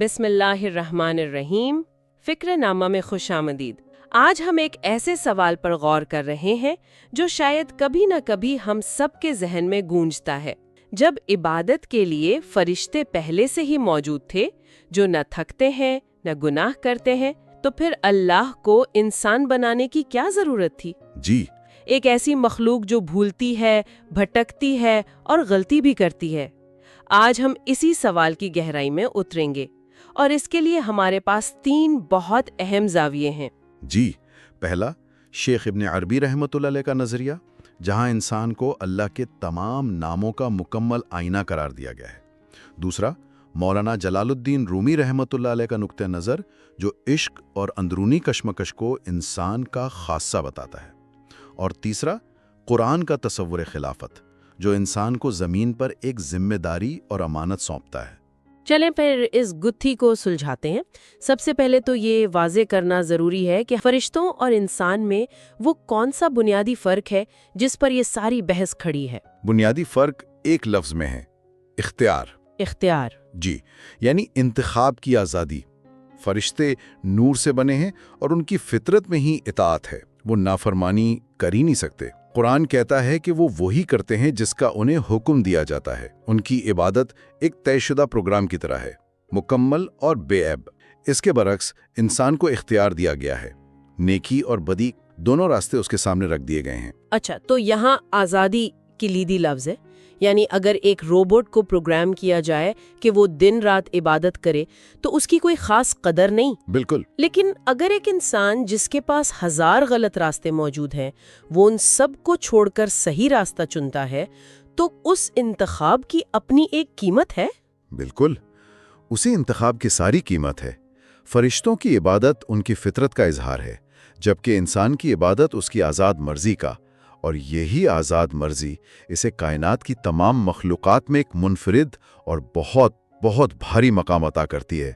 بسم اللہ الرحمن الرحیم، فکر نامہ میں خوش آمدید۔ آج ہم ایک ایسے سوال پر غور کر رہے ہیں جو شاید کبھی نہ کبھی ہم سب کے ذہن میں گونجتا ہے۔ جب عبادت کے لیے فرشتے پہلے سے ہی موجود تھے جو نہ تھکتے ہیں نہ گناہ کرتے ہیں، تو پھر اللہ کو انسان بنانے کی کیا ضرورت تھی؟ جی، ایک ایسی مخلوق جو بھولتی ہے، بھٹکتی ہے اور غلطی بھی کرتی ہے۔ آج ہم اسی سوال کی گہرائی میں اتریں گے، اور اس کے لیے ہمارے پاس 3 بہت اہم زاویے ہیں۔ جی، پہلا شیخ ابن عربی رحمۃ اللہ علیہ کا نظریہ، جہاں انسان کو اللہ کے تمام ناموں کا مکمل آئینہ قرار دیا گیا ہے۔ دوسرا مولانا جلال الدین رومی رحمۃ اللہ علیہ کا نقطہ نظر، جو عشق اور اندرونی کشمکش کو انسان کا خاصہ بتاتا ہے۔ اور تیسرا قرآن کا تصور خلافت، جو انسان کو زمین پر ایک ذمہ داری اور امانت سونپتا ہے۔ چلیں پھر اس گتھی کو سلجھاتے ہیں۔ سب سے پہلے تو یہ واضح کرنا ضروری ہے کہ فرشتوں اور انسان میں وہ کون سا بنیادی فرق ہے جس پر یہ ساری بحث کھڑی ہے؟ بنیادی فرق ایک لفظ میں ہے: اختیار۔ اختیار۔ جی، یعنی انتخاب کی آزادی۔ فرشتے نور سے بنے ہیں اور ان کی فطرت میں ہی اطاعت ہے، وہ نافرمانی کر ہی نہیں سکتے۔ قرآن کہتا ہے کہ وہ وہی کرتے ہیں جس کا انہیں حکم دیا جاتا ہے۔ ان کی عبادت ایک طے شدہ پروگرام کی طرح ہے، مکمل اور بے عیب۔ اس کے برعکس انسان کو اختیار دیا گیا ہے، نیکی اور بدی دونوں راستے اس کے سامنے رکھ دیے گئے ہیں۔ اچھا، تو یہاں آزادی کلیدی لفظ ہے، یعنی اگر ایک روبوٹ کو پروگرام کیا جائے کہ وہ دن رات عبادت کرے تو اس کی کوئی خاص قدر نہیں۔ بالکل۔ لیکن اگر ایک انسان جس کے پاس 1000 غلط راستے موجود ہیں، وہ ان سب کو چھوڑ کر صحیح راستہ چنتا ہے، تو اس انتخاب کی اپنی ایک قیمت ہے؟ بالکل، اسی انتخاب کی ساری قیمت ہے۔ فرشتوں کی عبادت ان کی فطرت کا اظہار ہے، جبکہ انسان کی عبادت اس کی آزاد مرضی کا، اور یہی آزاد مرضی اسے کائنات کی تمام مخلوقات میں ایک منفرد اور بہت بہت بھاری مقام عطا کرتی ہے۔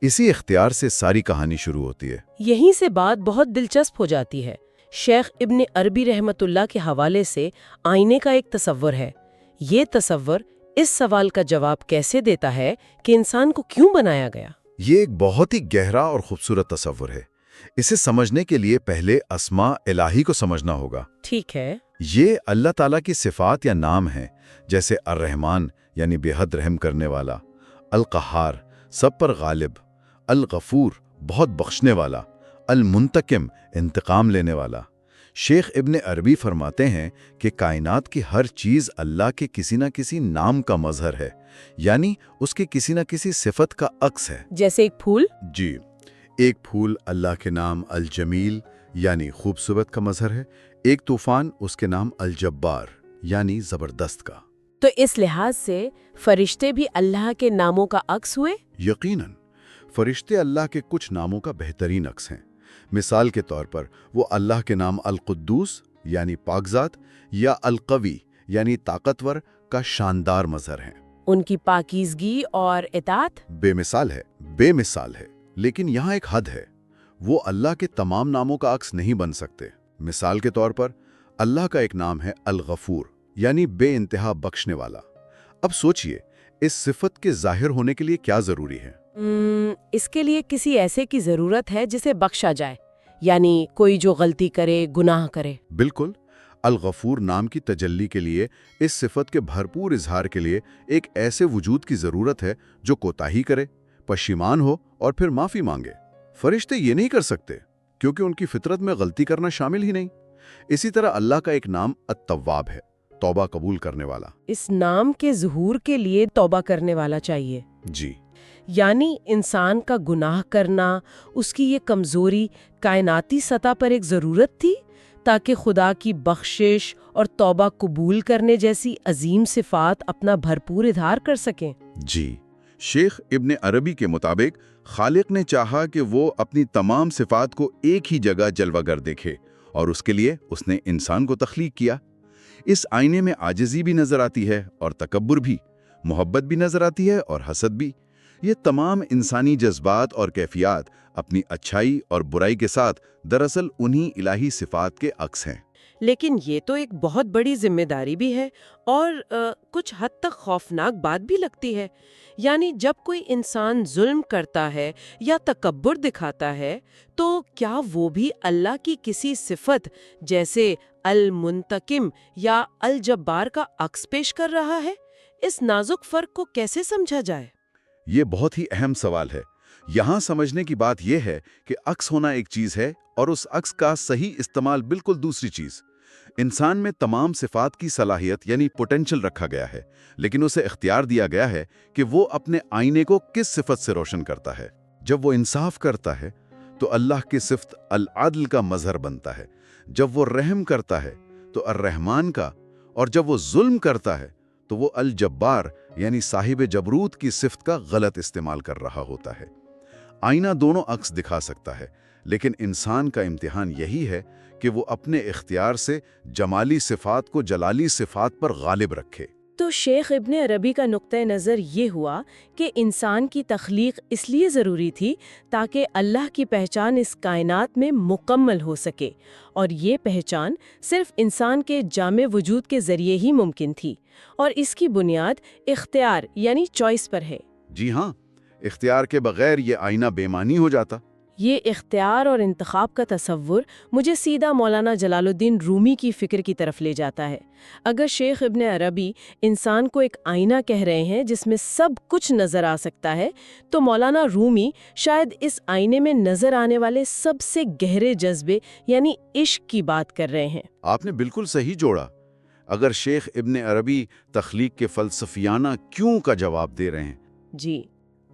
اسی اختیار سے ساری کہانی شروع ہوتی ہے۔ یہیں سے بات بہت دلچسپ ہو جاتی ہے۔ شیخ ابن عربی رحمۃ اللہ کے حوالے سے آئینے کا ایک تصور ہے۔ یہ تصور اس سوال کا جواب کیسے دیتا ہے کہ انسان کو کیوں بنایا گیا؟ یہ ایک بہت ہی گہرا اور خوبصورت تصور ہے۔ اسے سمجھنے کے لیے پہلے اسماء الہی کو سمجھنا ہوگا۔ ٹھیک ہے۔ یہ اللہ تعالیٰ کی صفات یا نام ہیں، جیسے الرحمن یعنی بے حد رحم کرنے والا، القہار سب پر غالب، الغفور بہت بخشنے والا، المنتقم انتقام لینے والا۔ شیخ ابن عربی فرماتے ہیں کہ کائنات کی ہر چیز اللہ کے کسی نہ کسی نام کا مظہر ہے، یعنی اس کے کسی نہ کسی صفت کا عکس ہے۔ جیسے ایک پھول؟ جی، ایک پھول اللہ کے نام الجمیل یعنی خوبصورت کا مظہر ہے، ایک طوفان اس کے نام الجبار یعنی زبردست کا۔ تو اس لحاظ سے فرشتے بھی اللہ کے ناموں کا عکس ہوئے؟ یقیناً، فرشتے اللہ کے کچھ ناموں کا بہترین عکس ہیں۔ مثال کے طور پر وہ اللہ کے نام القدوس یعنی پاکزات یا القوی یعنی طاقتور کا شاندار مظہر ہیں۔ ان کی پاکیزگی اور اطاعت بے مثال ہے، لیکن یہاں ایک حد ہے۔ وہ اللہ کے تمام ناموں کا عکس نہیں بن سکتے۔ مثال کے طور پر اللہ کا ایک نام ہے الغفور یعنی بے انتہا بخشنے والا۔ اب سوچئے، اس صفت کے ظاہر ہونے کے لیے کیا ضروری ہے؟ اس کے لیے کسی ایسے کی ضرورت ہے جسے بخشا جائے، یعنی کوئی جو غلطی کرے، گناہ کرے۔ بالکل، الغفور نام کی تجلی کے لیے، اس صفت کے بھرپور اظہار کے لیے ایک ایسے وجود کی ضرورت ہے جو کوتاہی کرے، پشیمان ہو اور پھر معافی مانگے۔ فرشتے یہ نہیں کر سکتے کیونکہ ان کی فطرت میں غلطی کرنا شامل ہی نہیں۔ اسی طرح اللہ کا ایک نام التواب ہے، توبہ قبول کرنے والا۔ اس نام کے ظہور کے لیے توبہ کرنے والا چاہیے۔ جی، یعنی انسان کا گناہ کرنا، اس کی یہ کمزوری کائناتی سطح پر ایک ضرورت تھی تاکہ خدا کی بخشش اور توبہ قبول کرنے جیسی عظیم صفات اپنا بھرپور اظہار کر سکیں۔ جی، شیخ ابن عربی کے مطابق خالق نے چاہا کہ وہ اپنی تمام صفات کو ایک ہی جگہ جلوہ گر دیکھے، اور اس کے لیے اس نے انسان کو تخلیق کیا۔ اس آئینے میں عاجزی بھی نظر آتی ہے اور تکبر بھی، محبت بھی نظر آتی ہے اور حسد بھی۔ یہ تمام انسانی جذبات اور کیفیات اپنی اچھائی اور برائی کے ساتھ دراصل انہی الہی صفات کے عکس ہیں۔ لیکن یہ تو ایک بہت بڑی ذمہ داری بھی ہے اور کچھ حد تک خوفناک بات بھی لگتی ہے۔ یعنی جب کوئی انسان ظلم کرتا ہے یا تکبر دکھاتا ہے تو کیا وہ بھی اللہ کی کسی صفت جیسے المنتقم یا الجبار کا عکس پیش کر رہا ہے؟ اس نازک فرق کو کیسے سمجھا جائے؟ یہ بہت ہی اہم سوال ہے۔ یہاں سمجھنے کی بات یہ ہے کہ عکس ہونا ایک چیز ہے اور اس عکس کا صحیح استعمال بالکل دوسری چیز۔ انسان میں تمام صفات کی صلاحیت یعنی پوٹینشل رکھا گیا ہے، لیکن اسے اختیار دیا گیا ہے کہ وہ اپنے آئینے کو کس صفت سے روشن کرتا ہے۔ جب وہ انصاف کرتا ہے تو اللہ کی صفت العدل کا مظہر بنتا ہے، جب وہ رحم کرتا ہے تو الرحمان کا، اور جب وہ ظلم کرتا ہے تو وہ الجبار یعنی صاحب جبروت کی صفت کا غلط استعمال کر رہا ہوتا ہے۔ آئینہ دونوں عکس دکھا سکتا ہے، لیکن انسان کا امتحان یہی ہے کہ وہ اپنے اختیار سے جمالی صفات کو جلالی صفات پر غالب رکھے۔ تو شیخ ابن عربی کا نقطہ نظر یہ ہوا کہ انسان کی تخلیق اس لیے ضروری تھی تاکہ اللہ کی پہچان اس کائنات میں مکمل ہو سکے، اور یہ پہچان صرف انسان کے جامع وجود کے ذریعے ہی ممکن تھی، اور اس کی بنیاد اختیار یعنی چوائس پر ہے۔ جی ہاں، اختیار کے بغیر یہ آئینہ بے معنی ہو جاتا۔ یہ اختیار اور انتخاب کا تصور مجھے سیدھا مولانا جلال الدین رومی کی فکر کی طرف لے جاتا ہے۔ اگر شیخ ابن عربی انسان کو ایک آئینہ کہہ رہے ہیں جس میں سب کچھ نظر آ سکتا ہے، تو مولانا رومی شاید اس آئینے میں نظر آنے والے سب سے گہرے جذبے یعنی عشق کی بات کر رہے ہیں۔ آپ نے بالکل صحیح جوڑا۔ اگر شیخ ابن عربی تخلیق کے فلسفیانہ کیوں کا جواب دے رہے ہیں جی،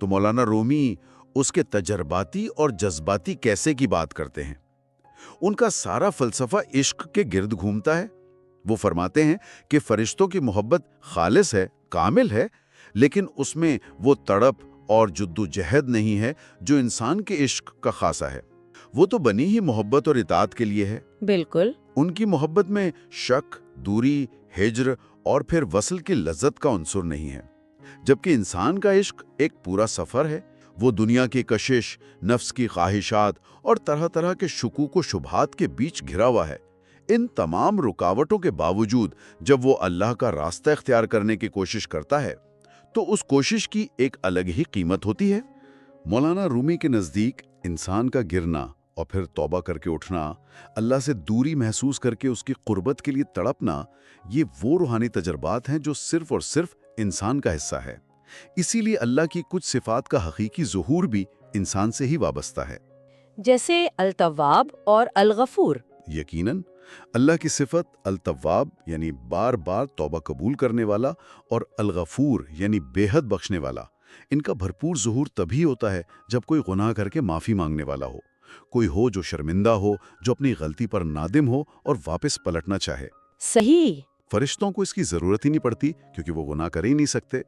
تو مولانا رومی اس کے تجرباتی اور جذباتی کیسے کی بات کرتے ہیں۔ ان کا سارا فلسفہ عشق کے گرد گھومتا ہے۔ وہ فرماتے ہیں کہ فرشتوں کی محبت خالص ہے، کامل ہے، لیکن اس میں وہ تڑپ اور جدوجہد نہیں ہے جو انسان کے عشق کا خاصہ ہے۔ وہ تو بنی ہی محبت اور اطاعت کے لیے ہے۔ بالکل۔ ان کی محبت میں شک، دوری، ہجر اور پھر وصل کی لذت کا عنصر نہیں ہے، جبکہ انسان کا عشق ایک پورا سفر ہے۔ وہ دنیا کی کشش، نفس کی خواہشات اور طرح طرح کے شکوک و شبہات کے بیچ گھرا ہوا ہے۔ ان تمام رکاوٹوں کے باوجود جب وہ اللہ کا راستہ اختیار کرنے کی کوشش کرتا ہے تو اس کوشش کی ایک الگ ہی قیمت ہوتی ہے۔ مولانا رومی کے نزدیک انسان کا گرنا اور پھر توبہ کر کے اٹھنا، اللہ سے دوری محسوس کر کے اس کی قربت کے لیے تڑپنا، یہ وہ روحانی تجربات ہیں جو صرف اور صرف انسان کا حصہ ہے۔ اسی لیے اللہ کی کچھ صفات کا حقیقی ظہور بھی انسان سے ہی وابستہ ہے، جیسے التواب اور الغفور۔ یقیناً اللہ کی صفت التواب یعنی بار بار توبہ قبول کرنے والا اور الغفور یعنی بے حد بخشنے والا، ان کا بھرپور ظہور تبھی ہوتا ہے جب کوئی گناہ کر کے معافی مانگنے والا ہو، کوئی ہو جو شرمندہ ہو، جو اپنی غلطی پر نادم ہو اور واپس پلٹنا چاہے۔ صحیح۔ فرشتوں کو اس کی ضرورت ہی نہیں پڑتی کیونکہ وہ گناہ کر ہی نہیں سکتے۔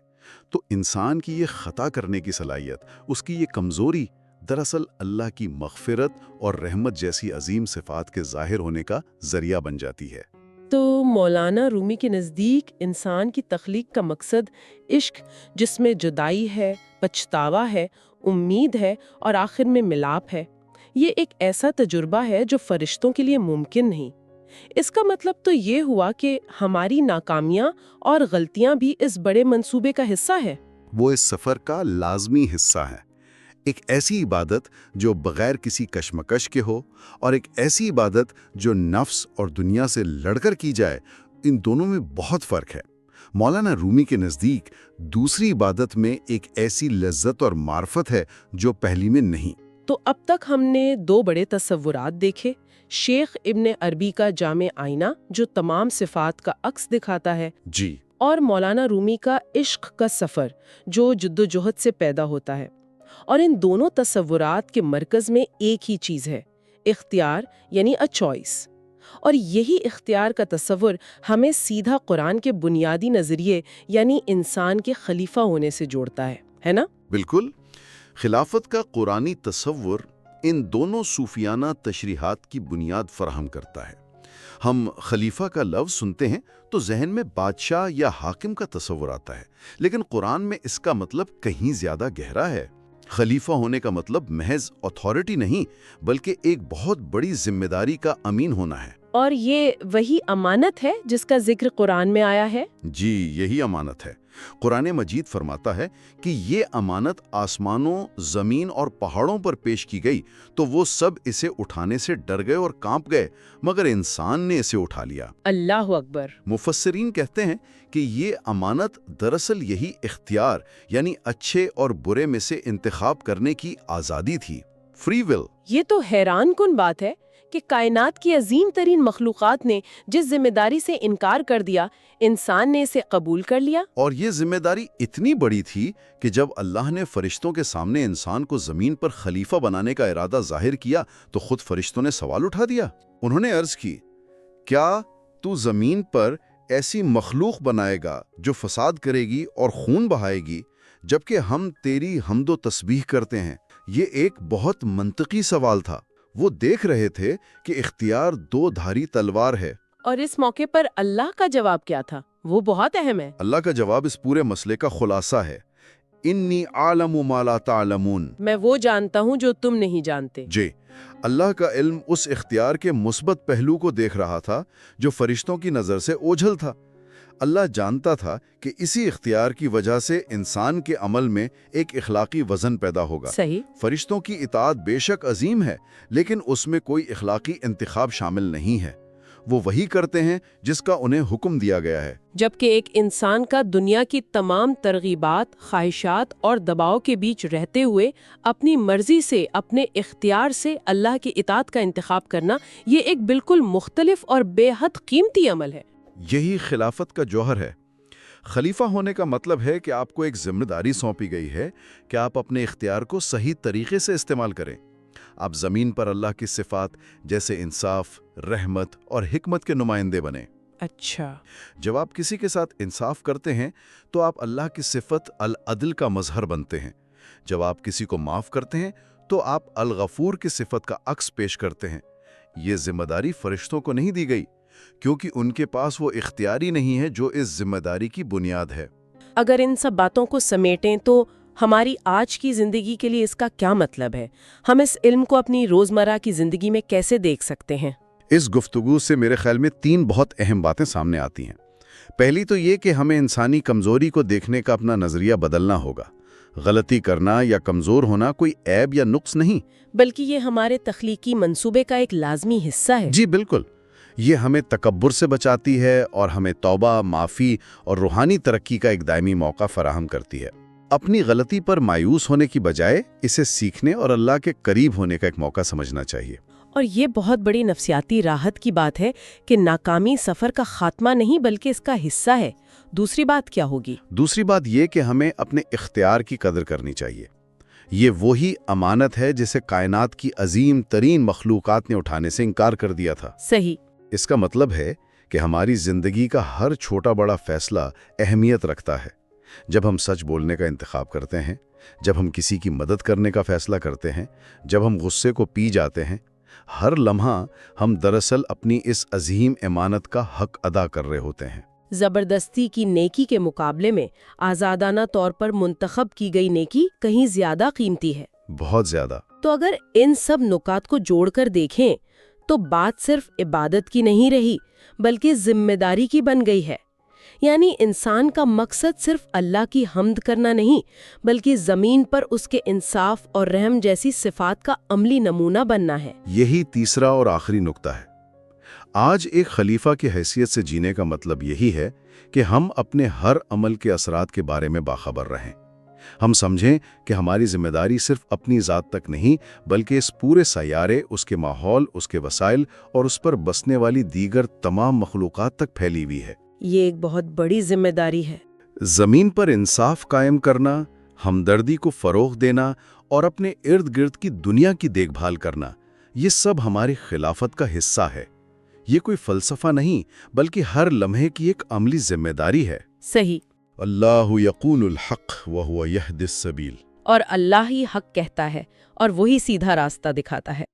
تو انسان کی یہ خطا کرنے کی صلاحیت، اس کی یہ کمزوری، دراصل اللہ کی مغفرت اور رحمت جیسی عظیم صفات کے ظاہر ہونے کا ذریعہ بن جاتی ہے۔ تو مولانا رومی کے نزدیک انسان کی تخلیق کا مقصد عشق، جس میں جدائی ہے، پچھتاوا ہے، امید ہے اور آخر میں ملاپ ہے، یہ ایک ایسا تجربہ ہے جو فرشتوں کے لیے ممکن نہیں۔ اس کا مطلب تو یہ ہوا کہ ہماری ناکامیاں اور غلطیاں بھی اس بڑے منصوبے کا حصہ ہے۔ وہ اس سفر کا لازمی حصہ ہے۔ ایک ایسی عبادت جو بغیر کسی کشمکش کے ہو، اور ایک ایسی عبادت جو نفس اور دنیا سے لڑ کر کی جائے، ان دونوں میں بہت فرق ہے۔ مولانا رومی کے نزدیک دوسری عبادت میں ایک ایسی لذت اور معرفت ہے جو پہلی میں نہیں۔ تو اب تک ہم نے دو بڑے تصورات دیکھے، شیخ ابن عربی کا جامع آئینہ جو تمام صفات کا عکس دکھاتا ہے، جی، اور مولانا رومی کا عشق کا سفر جو جدوجہد سے پیدا ہوتا ہے۔ اور ان دونوں تصورات کے مرکز میں ایک ہی چیز ہے، اختیار یعنی a choice۔ اور یہی اختیار کا تصور ہمیں سیدھا قرآن کے بنیادی نظریے یعنی انسان کے خلیفہ ہونے سے جوڑتا ہے نا؟ بالکل۔ خلافت کا قرآنی تصور ان دونوں صوفیانہ تشریحات کی بنیاد فراہم کرتا ہے۔ ہم خلیفہ کا لفظ سنتے ہیں تو ذہن میں بادشاہ یا حاکم کا تصور آتا ہے، لیکن قرآن میں اس کا مطلب کہیں زیادہ گہرا ہے۔ خلیفہ ہونے کا مطلب محض اتھارٹی نہیں، بلکہ ایک بہت بڑی ذمہ داری کا امین ہونا ہے۔ اور یہ وہی امانت ہے جس کا ذکر قرآن میں آیا ہے؟ جی یہی امانت ہے۔ قرآن مجید فرماتا ہے کہ یہ امانت آسمانوں، زمین اور پہاڑوں پر پیش کی گئی تو وہ سب اسے اٹھانے سے ڈر گئے اور کانپ گئے، مگر انسان نے اسے اٹھا لیا۔ اللہ اکبر۔ مفسرین کہتے ہیں کہ یہ امانت دراصل یہی اختیار یعنی اچھے اور برے میں سے انتخاب کرنے کی آزادی تھی، فری ول۔ یہ تو حیران کن بات ہے کہ کائنات کی عظیم ترین مخلوقات نے جس ذمہ داری سے انکار کر دیا، انسان نے اسے قبول کر لیا۔ اور یہ ذمہ داری اتنی بڑی تھی کہ جب اللہ نے فرشتوں کے سامنے انسان کو زمین پر خلیفہ بنانے کا ارادہ ظاہر کیا تو خود فرشتوں نے سوال اٹھا دیا۔ انہوں نے عرض کی، کیا تو زمین پر ایسی مخلوق بنائے گا جو فساد کرے گی اور خون بہائے گی، جبکہ ہم تیری حمد و تسبیح کرتے ہیں؟ یہ ایک بہت منطقی سوال تھا۔ وہ دیکھ رہے تھے کہ اختیار دو دھاری تلوار ہے۔ اور اس موقع پر اللہ کا جواب کیا تھا؟ وہ بہت اہم ہے۔ اللہ کا جواب اس پورے مسئلے کا خلاصہ ہے، انی اعلم ما لا تعلمون۔ میں وہ جانتا ہوں جو تم نہیں جانتے۔ جی، اللہ کا علم اس اختیار کے مثبت پہلو کو دیکھ رہا تھا جو فرشتوں کی نظر سے اوجھل تھا۔ اللہ جانتا تھا کہ اسی اختیار کی وجہ سے انسان کے عمل میں ایک اخلاقی وزن پیدا ہوگا۔ صحیح۔ فرشتوں کی اطاعت بے شک عظیم ہے، لیکن اس میں کوئی اخلاقی انتخاب شامل نہیں ہے۔ وہ وہی کرتے ہیں جس کا انہیں حکم دیا گیا ہے۔ جبکہ ایک انسان کا دنیا کی تمام ترغیبات، خواہشات اور دباؤ کے بیچ رہتے ہوئے اپنی مرضی سے، اپنے اختیار سے اللہ کی اطاعت کا انتخاب کرنا، یہ ایک بالکل مختلف اور بے حد قیمتی عمل ہے۔ یہی خلافت کا جوہر ہے۔ خلیفہ ہونے کا مطلب ہے کہ آپ کو ایک ذمہ داری سونپی گئی ہے کہ آپ اپنے اختیار کو صحیح طریقے سے استعمال کریں۔ آپ زمین پر اللہ کی صفات جیسے انصاف، رحمت اور حکمت کے نمائندے بنیں۔ اچھا۔ جب آپ کسی کے ساتھ انصاف کرتے ہیں تو آپ اللہ کی صفت العدل کا مظہر بنتے ہیں۔ جب آپ کسی کو معاف کرتے ہیں تو آپ الغفور کی صفت کا عکس پیش کرتے ہیں۔ یہ ذمہ داری فرشتوں کو نہیں دی گئی، کیونکہ ان کے پاس وہ اختیاری نہیں ہے جو اس ذمہ داری کی بنیاد ہے۔ اگر ان سب باتوں کو سمیٹیں تو ہماری آج کی زندگی کے لیے اس کا کیا مطلب ہے؟ ہم اس علم کو اپنی روزمرہ کی زندگی میں کیسے دیکھ سکتے ہیں؟ اس گفتگو سے میرے خیال میں 3 بہت اہم باتیں سامنے آتی ہیں۔ پہلی تو یہ کہ ہمیں انسانی کمزوری کو دیکھنے کا اپنا نظریہ بدلنا ہوگا۔ غلطی کرنا یا کمزور ہونا کوئی عیب یا نقص نہیں، بلکہ یہ ہمارے تخلیقی منصوبے کا ایک لازمی حصہ ہے۔ جی بالکل۔ یہ ہمیں تکبر سے بچاتی ہے اور ہمیں توبہ، معافی اور روحانی ترقی کا ایک دائمی موقع فراہم کرتی ہے۔ اپنی غلطی پر مایوس ہونے کی بجائے اسے سیکھنے اور اللہ کے قریب ہونے کا ایک موقع سمجھنا چاہیے۔ اور یہ بہت بڑی نفسیاتی راحت کی بات ہے کہ ناکامی سفر کا خاتمہ نہیں بلکہ اس کا حصہ ہے۔ دوسری بات کیا ہوگی؟ دوسری بات یہ کہ ہمیں اپنے اختیار کی قدر کرنی چاہیے۔ یہ وہی امانت ہے جسے کائنات کی عظیم ترین مخلوقات نے اٹھانے سے انکار کر دیا تھا۔ صحیح۔ اس کا مطلب ہے کہ ہماری زندگی کا ہر چھوٹا بڑا فیصلہ اہمیت رکھتا ہے۔ جب ہم سچ بولنے کا انتخاب کرتے ہیں، جب ہم کسی کی مدد کرنے کا فیصلہ کرتے ہیں، جب ہم غصے کو پی جاتے ہیں، ہر لمحہ ہم دراصل اپنی اس عظیم امانت کا حق ادا کر رہے ہوتے ہیں۔ زبردستی کی نیکی کے مقابلے میں آزادانہ طور پر منتخب کی گئی نیکی کہیں زیادہ قیمتی ہے۔ بہت زیادہ۔ تو اگر ان سب نکات کو جوڑ کر دیکھیں تو بات صرف عبادت کی نہیں رہی بلکہ ذمہ داری کی بن گئی ہے۔ یعنی انسان کا مقصد صرف اللہ کی حمد کرنا نہیں بلکہ زمین پر اس کے انصاف اور رحم جیسی صفات کا عملی نمونہ بننا ہے۔ یہی تیسرا اور آخری نقطہ ہے۔ آج ایک خلیفہ کی حیثیت سے جینے کا مطلب یہی ہے کہ ہم اپنے ہر عمل کے اثرات کے بارے میں باخبر رہیں۔ ہم سمجھیں کہ ہماری ذمہ داری صرف اپنی ذات تک نہیں بلکہ اس پورے سیارے، اس کے ماحول، اس کے وسائل اور اس پر بسنے والی دیگر تمام مخلوقات تک پھیلی ہوئی ہے۔ یہ ایک بہت بڑی ذمہ داری ہے۔ زمین پر انصاف قائم کرنا، ہمدردی کو فروغ دینا اور اپنے ارد گرد کی دنیا کی دیکھ بھال کرنا، یہ سب ہماری خلافت کا حصہ ہے۔ یہ کوئی فلسفہ نہیں بلکہ ہر لمحے کی ایک عملی ذمہ داری ہے۔ صحیح۔ اللہ یقول الحق وہو یہدی السبیل۔ اور اللہ ہی حق کہتا ہے اور وہی سیدھا راستہ دکھاتا ہے۔